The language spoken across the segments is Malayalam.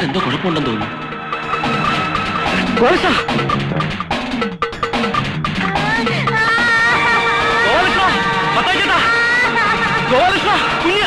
എന്തോ കുഴപ്പമുണ്ടെന്ന് തോന്നുന്നു. കുഞ്ഞ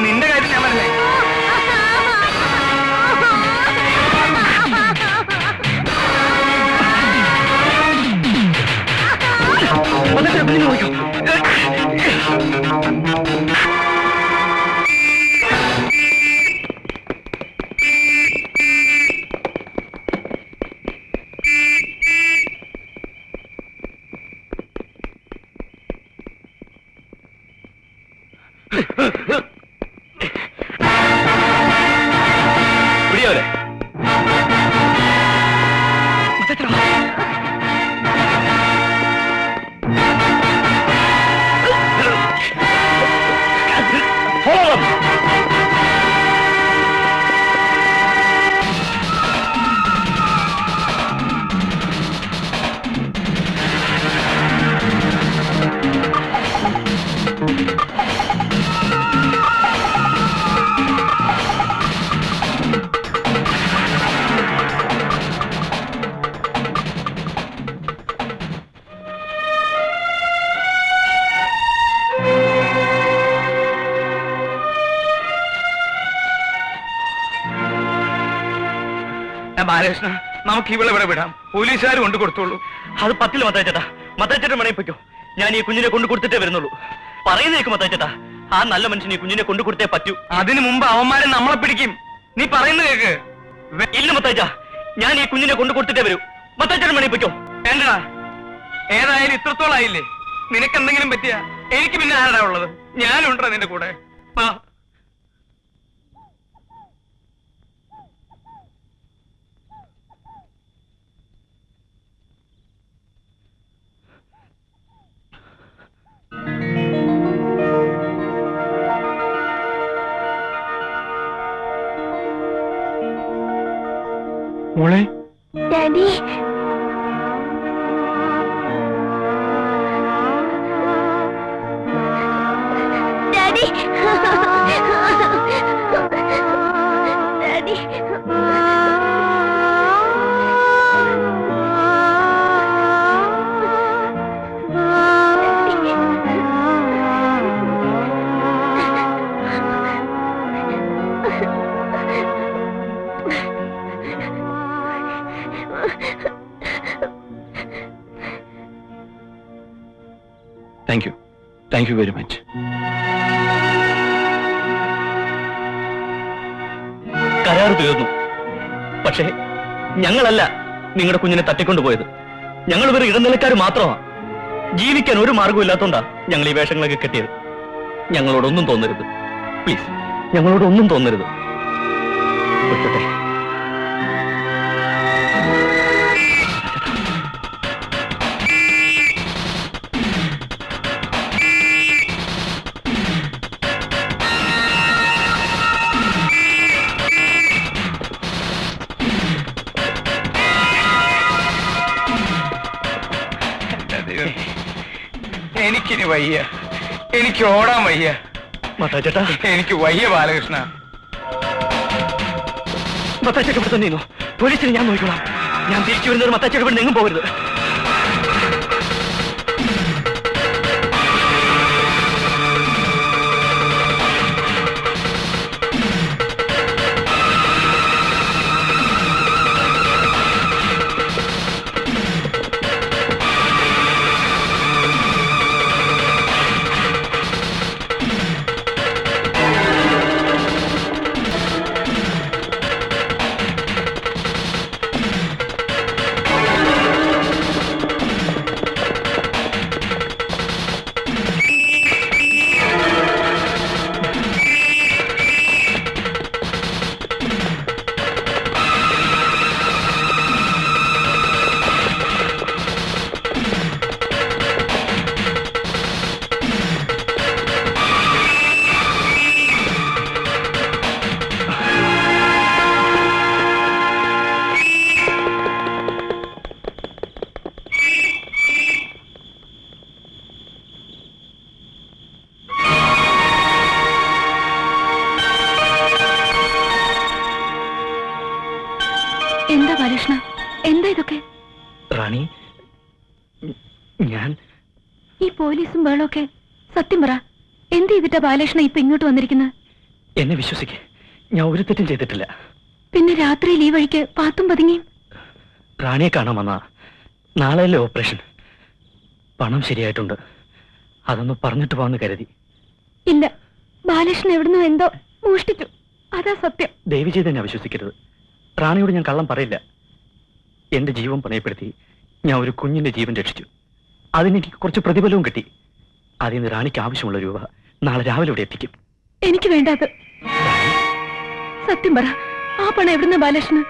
നിന്റെ കാര്യം ഞാൻ പറഞ്ഞേ. ബാലകൃഷ്ണ, നമുക്ക് ഇവിടെ ഇവിടെ വിടാം. പോലീസുകാർ കൊണ്ടു കൊടുത്തോളൂ. അത് പറ്റില്ല മത്തായിച്ചേട്ടാ. മത്തായിച്ചേട്ടൻ മണയിൽ പൊയ്ക്കോ. ഞാൻ ഈ കുഞ്ഞിനെ കൊണ്ടു കൊടുത്തിട്ടേ വരുന്നുള്ളൂ. പറയുന്നേക്കും മത്തായിച്ചേട്ടാ. ആ നല്ല മനുഷ്യൻ ഈ കുഞ്ഞിനെ കൊണ്ടു കൊടുത്തേ പറ്റൂ. അതിനു മുമ്പ് അവന്മാരെ നമ്മളെ പിടിക്കും. നീ പറയുന്നത് കേക്ക്. ഇല്ല മത്തായിച്ച, ഞാൻ ഈ കുഞ്ഞിനെ കൊണ്ടു കൊടുത്തിട്ടേ വരൂ. മത്തായിച്ചേട്ടൻ മണയിൽ പൊയ്ക്കോ. വേണ്ടടാ, ഏതായാലും ഇത്രത്തോളം ആയില്ലേ. നിനക്കെന്തെങ്കിലും പറ്റിയ എനിക്ക് പിന്നെ ആരാ ഉള്ളത്? ഞാനുണ്ടോ നിന്റെ കൂടെ? ആ മോളെ. Daddy, daddy, daddy. Thank you very much. കരാർ തീർന്നു. പക്ഷേ ഞങ്ങളല്ല നിങ്ങളുടെ കുഞ്ഞിനെ തട്ടിക്കൊണ്ടുപോയത്. ഞങ്ങൾ ഇവർ ഇടനിലക്കാർ മാത്രമാണ്. ജീവിക്കാൻ ഒരു മാർഗവും ഇല്ലാത്തോണ്ടാ ഞങ്ങൾ ഈ വേഷങ്ങളൊക്കെ കെട്ടിയത്. ഞങ്ങളോടൊന്നും തോന്നരുത് പ്ലീസ്. ഞങ്ങളോടൊന്നും തോന്നരുത്. വിട്ടട്ടെ. എനിക്കിനി വയ്യ, എനിക്ക് ഓടാൻ വയ്യ. മത്താച്ചേട്ടാ, എനിക്ക് വയ്യ ബാലകൃഷ്ണ. മത്താച്ചേട്ട ഇവിടെ തന്നെ പോലീസിനെ ഞാൻ നോക്കിക്കോളാം. ഞാൻ തിരിച്ചു വരുന്നത് മത്താച്ചേട്ട ഇവിടെ എങ്ങും പോകരുത്. എന്താ ബാലകൃഷ്ണ, എന്താ ഇതൊക്കെ? റാണി, ഞാൻ ഈ പോലീസും ബഹളമൊക്കെ സത്യം പറ, എന്ത് ചെയ്തിട്ടാ ബാലകൃഷ്ണ ഇപ്പൊ ഇങ്ങോട്ട് വന്നിരിക്കുന്നത്? എന്നെ വിശ്വസിക്കേ, ഞാൻ ഒരു തെറ്റും ചെയ്തിട്ടില്ല. പിന്നെ രാത്രിയിൽ ഈ വഴിക്ക് പാത്തും പതുങ്ങിയും? റാണിയെ കാണാൻ വന്നാ. നാളെയല്ലേ ഓപ്പറേഷൻ. പണം ശരിയായിട്ടുണ്ട്, അതൊന്ന് പറഞ്ഞിട്ട് പോവാന്ന് കരുതി. ഇല്ല, ബാലകൃഷ്ണൻ എവിടുന്നോ എന്തോ മോഷ്ടിച്ചു, അതാ സത്യം. ദയവ് ചെയ്ത് എന്നെ വിശ്വസിക്കരുത്. റാണിയോട് ഞാൻ കള്ളം പറയില്ല. എന്റെ ജീവൻ പണയപ്പെടുത്തി ഞാൻ ഒരു കുഞ്ഞിന്റെ ജീവൻ രക്ഷിച്ചു. അതിനെനിക്ക് കുറച്ച് പ്രതിഫലവും കിട്ടി. അതിൽ നിന്ന് റാണിക്ക് ആവശ്യമുള്ള രൂപ നാളെ രാവിലെ ഇവിടെ എത്തിക്കും. എനിക്ക് വേണ്ടത് സത്യം പറ, ആ പണം എവിടുന്ന ബാലകൃഷ്ണൻ?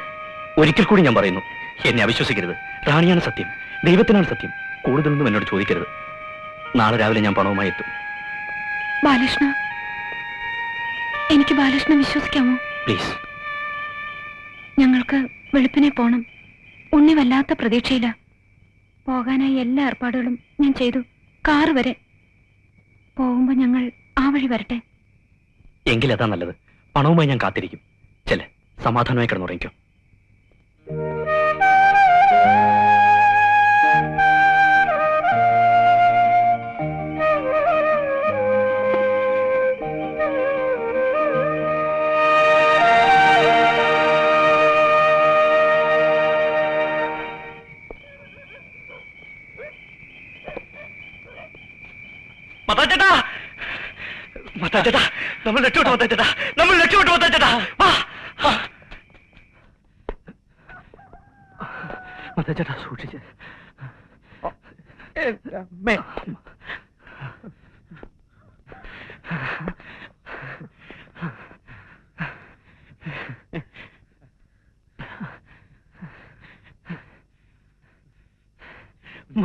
ഒരിക്കൽ കൂടി ഞാൻ പറയുന്നു, എന്നെ അവിശ്വസിക്കരുത്. റാണിയാണ് സത്യം, ദൈവത്തിനാണ് സത്യം. കൂടുതലൊന്നും എന്നോട് ചോദിക്കരുത്. നാളെ രാവിലെ ഞാൻ പണവുമായി എത്തും. ബാലകൃഷ്ണ, എനിക്ക് ബാലകൃഷ്ണനെ വിശ്വസിക്കാമോ? പ്ലീസ്. ഞങ്ങൾക്ക് വെളുപ്പിനെ പോണം. ഉണ്ണി വല്ലാത്ത പ്രതീക്ഷയില്ല. പോകാനായി എല്ലാ ഏർപ്പാടുകളും ഞാൻ ചെയ്തു, കാറ് വരെ. പോകുമ്പോ ഞങ്ങൾ ആ വഴി വരട്ടെ? എങ്കിലതാ നല്ലത്. പണവുമായി ഞാൻ കാത്തിരിക്കും. ചെല്ല്, സമാധാനമായി കിടന്നുറങ്ങിക്കോ. മത്താച്ചേട്ടാ, മത്താച്ചേട്ടാ, നമ്മൾ രക്ഷപ്പെട്ടു. മത്താച്ചേട്ടാ, നമ്മൾ രക്ഷപ്പെട്ടു. മത്താച്ചേട്ടാ, മത്താച്ചേട്ടാ, സൂക്ഷിച്ച്.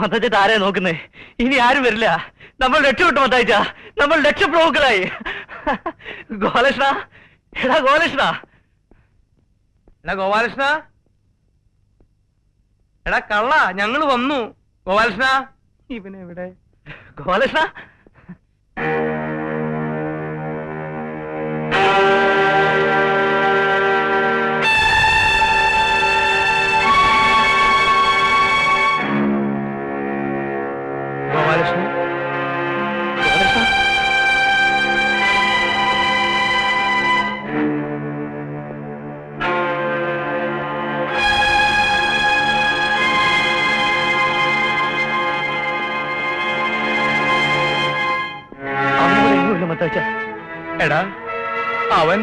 മത്താച്ചേട്ടാ, ആരെയാ നോക്കുന്നേ? ഇനി ആരും വരില്ല. നമ്മൾ രക്ഷപ്പെട്ടു മത്തായിച്ച, നമ്മൾ രക്ഷപ്രഭുക്കളായി. ഗോപാലകൃഷ്ണ, എടാ ഗോപാലകൃഷ്ണ. എടാ ഗോപാലകൃഷ്ണ, എടാ കള്ള, ഞങ്ങൾ വന്നു. ഗോപാലകൃഷ്ണ, ഇവനെവിടെ? ഗോപാലകൃഷ്ണ, ഗോപാലകൃഷ്ണ, മത്തായിച്ച. എടാ അവൻ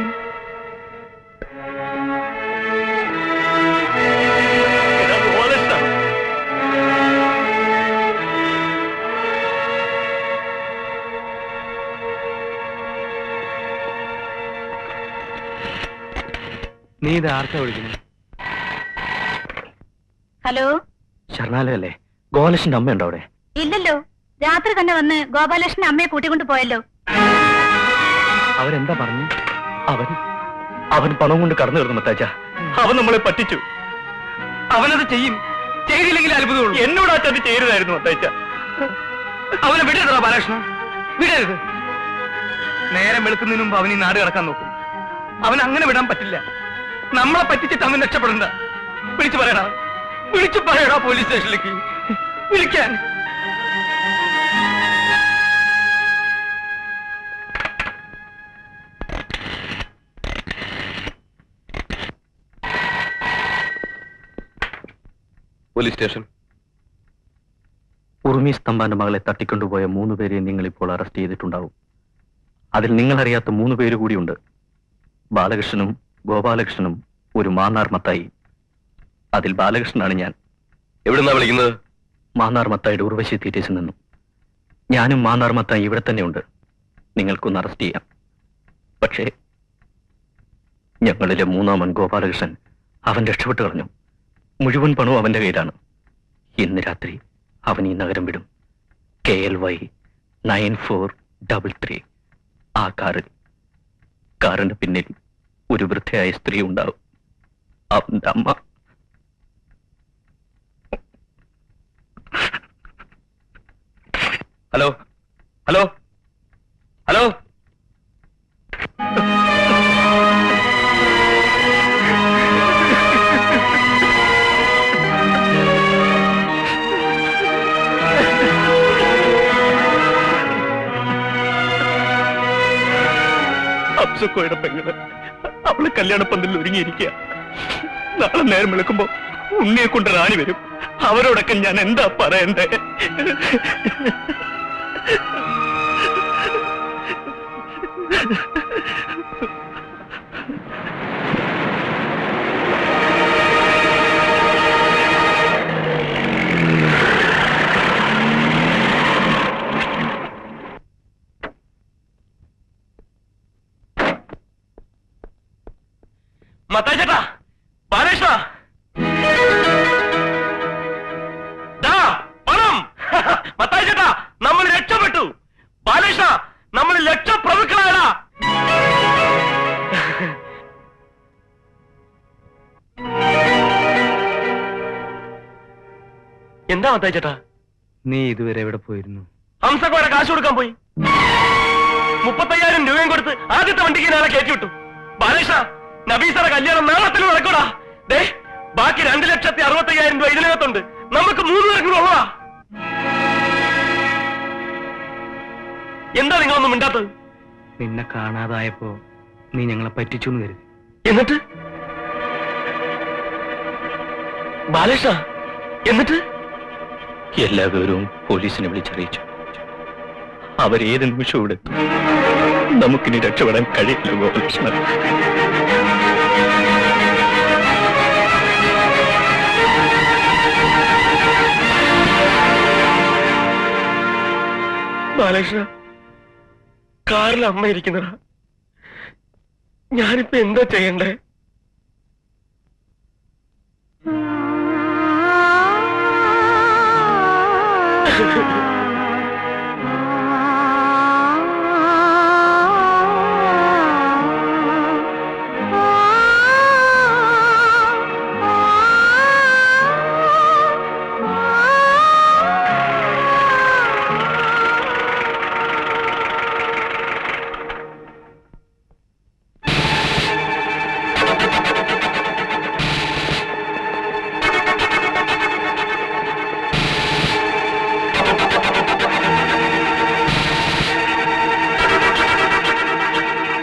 നീ ഇത് ആർക്കാ വിളിക്കുന്നത്? ഹലോ, ശരണാലയല്ലേ? ഗോപാലകൃഷ്ണന്റെ അമ്മയുണ്ടോ അവിടെ? ഇല്ലല്ലോ, രാത്രി തന്നെ വന്ന് ഗോപാലകൃഷ്ണൻ അമ്മയെ കൂട്ടിക്കൊണ്ട് പോയല്ലോ. അവരെന്താ പറഞ്ഞു? അവൻ പണം കൊണ്ട് കടന്നു കയറുന്നു മത്താച്ച. അവൻ നമ്മളെ പറ്റിച്ചു. അവനത് ചെയ്യും, ചെയ്തില്ലെങ്കിൽ അത്ഭുതമുള്ളൂ. എന്നോട് ആ ചതി ചെയ്യരുതായിരുന്നു മത്താച്ച. അവനെ വിടരുതോ ബാലകൃഷ്ണ, വിടരുത്. നേരം വെളുക്കുന്നതിന് മുമ്പ് അവൻ ഈ നാട് കിടക്കാൻ നോക്കും. അവൻ അങ്ങനെ വിടാൻ പറ്റില്ല. നമ്മളെ പറ്റിച്ചിട്ട് അവൻ രക്ഷപ്പെടണ്ട. വിളിച്ചു പറയടാ പോലീസ് സ്റ്റേഷനിലേക്ക് വിളിക്കാൻ. Police station. ഉറുമി സ്തംഭാന്റെ മകളെ തട്ടിക്കൊണ്ടുപോയ 3 പേരെ നിങ്ങൾ ഇപ്പോൾ അറസ്റ്റ് ചെയ്തിട്ടുണ്ടാവും. അതിൽ നിങ്ങളറിയാത്ത 3 പേര് കൂടിയുണ്ട്. ബാലകൃഷ്ണനും ഗോപാലകൃഷ്ണനും ഒരു മാന്നാർ മത്തായി. അതിൽ ബാലകൃഷ്ണനാണ് ഞാൻ. എവിടുന്നാ വിളിക്കുന്നത്? മാന്നാർ മത്തായിയുടെ ഉർവശി തീറ്റേഴ്സിൽ നിന്നും. ഞാനും മാന്നാർ മത്തായി ഇവിടെ തന്നെയുണ്ട്. നിങ്ങൾക്കൊന്ന് അറസ്റ്റ് ചെയ്യാം. പക്ഷേ ഞങ്ങളിലെ 3-ാമൻ ഗോപാലകൃഷ്ണൻ, അവൻ രക്ഷപ്പെട്ടു കളഞ്ഞു. മുഴുവൻ പണവും അവന്റെ കയ്യിലാണ്. ഇന്ന് രാത്രി അവൻ ഈ നഗരം വിടും. KLY 9433. ആ കാറിന് പിന്നിൽ ഒരു വൃദ്ധയായ സ്ത്രീ ഉണ്ടാവും. അവന്റെ അമ്മ. Hello hello hello. അബ്സക്കോയുടെ പെങ്ങള്, അവള് കല്യാണപ്പന്തലിൽ ഒരുങ്ങിയിരിക്കുക. നാളെ നേരം വിളിക്കുമ്പോ ഉണ്ണിയെ കൊണ്ട് റാണി വരും. അവരോടൊക്കെ ഞാൻ എന്താ പറയണ്ടേ? മത്തായി ചേട്ടാ, ബാലകൃഷ്ണ, പണം. മത്തായി ചേട്ടാ, നമ്മൾ രക്ഷപ്പെട്ടു. ബാലകൃഷ്ണ, നമ്മൾ ലക്ഷപ്രഭുക്കളാണ്. എന്താ മത്തായി ചേട്ടാ? നീ ഇതുവരെ എവിടെ പോയിരുന്നു? ഹംസക്കോടെ കാശ് കൊടുക്കാൻ പോയി. 35,000 രൂപയും കൊടുത്ത് ആദ്യത്തെ വണ്ടിക്ക് നാളെ കയറ്റിവിട്ടു. ബാലകൃഷ്ണ, നബീസറെ കല്യാണം നാളത്തിൽ നടക്കൂടാ. ദേ, ബാക്കി 2,65,000 രൂപ ഇതിനകത്തുണ്ട്. നമുക്ക് 3 പേർക്കും ഉള്ളതാ. എന്താ നിങ്ങളൊന്നും മിണ്ടാത്തത്? നിന്നെ കാണാതായപ്പോ നീ ഞങ്ങളെ പറ്റിച്ചു എന്ന് കരുതി. എന്നിട്ട് ബാലകൃഷ്ണ, എന്നിട്ട് എല്ലാ വിവരവും പോലീസിനെ വിളിച്ചറിയിച്ചു. അവരേത് നിമിഷവും ഇവിടെ എത്തും. നമുക്കിനി രക്ഷപ്പെടാൻ കഴിയില്ല ഗോപാലകൃഷ്ണൻ. ബാലകൃഷ്ണ, കാറിൽ അമ്മ ഇരിക്കുന്നതാ. ഞാനിപ്പോ എന്താ ചെയ്യണ്ടേ?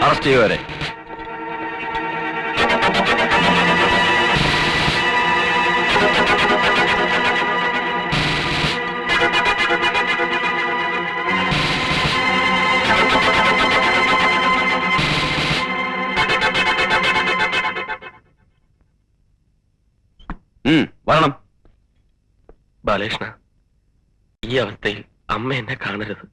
അറസ്റ്റ് ചെയ്യുവരെ. വരണം. ബാലകൃഷ്ണ, ഈ അവസ്ഥയിൽ അമ്മ എന്നെ കാണരുത്.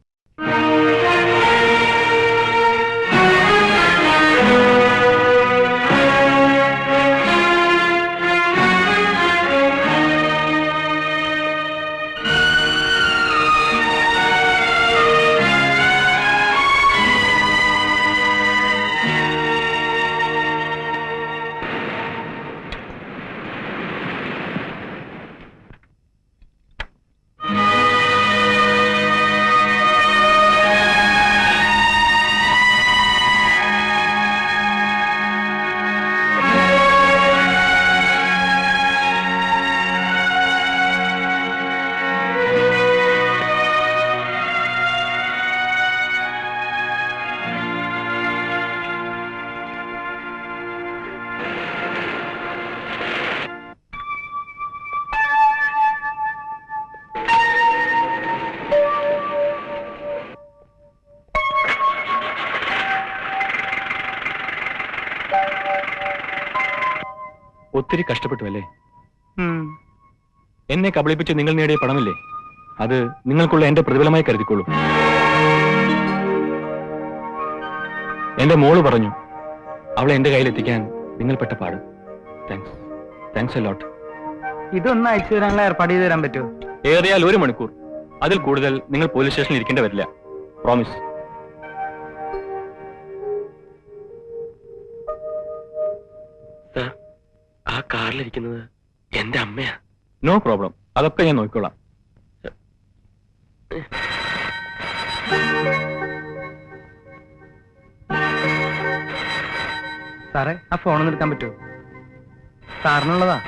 ഒത്തിരി കഷ്ടപ്പെട്ടു അല്ലേ? ഉം. എന്നെ കബളിപ്പിച്ച് നിങ്ങൾ നേടിയ പണമില്ലേ, അത് നിങ്ങൾക്കുള്ള എന്റെ പ്രതിഫലമായി കരുതിക്കോളൂ. എന്റെ മോള് പറഞ്ഞു അവളെ എന്റെ കയ്യിലെത്തിക്കാൻ നിങ്ങൾ പെട്ട പാട്. Thanks a lot. ഇതൊന്ന് അയച്ചു തരാനുള്ള ഏർപ്പാട് ചെയ്ത് തരാൻ പറ്റുമോ? ഏറിയാൽ 1 മണിക്കൂർ, അതിൽ കൂടുതൽ നിങ്ങൾ പോലീസ് സ്റ്റേഷനിൽ ഇരിക്കേണ്ടി വരില്ല. പ്രോമിസ്. ആ കാറിലിരിക്കുന്നത് എന്റെ അമ്മയാ. നോ പ്രോബ്ലം, അതൊക്കെ ഞാൻ നോക്കിക്കോളാം. സാറേ, ആ ഫോണൊന്ന് എടുക്കാൻ പറ്റുമോ? സാറിനുള്ളതാ.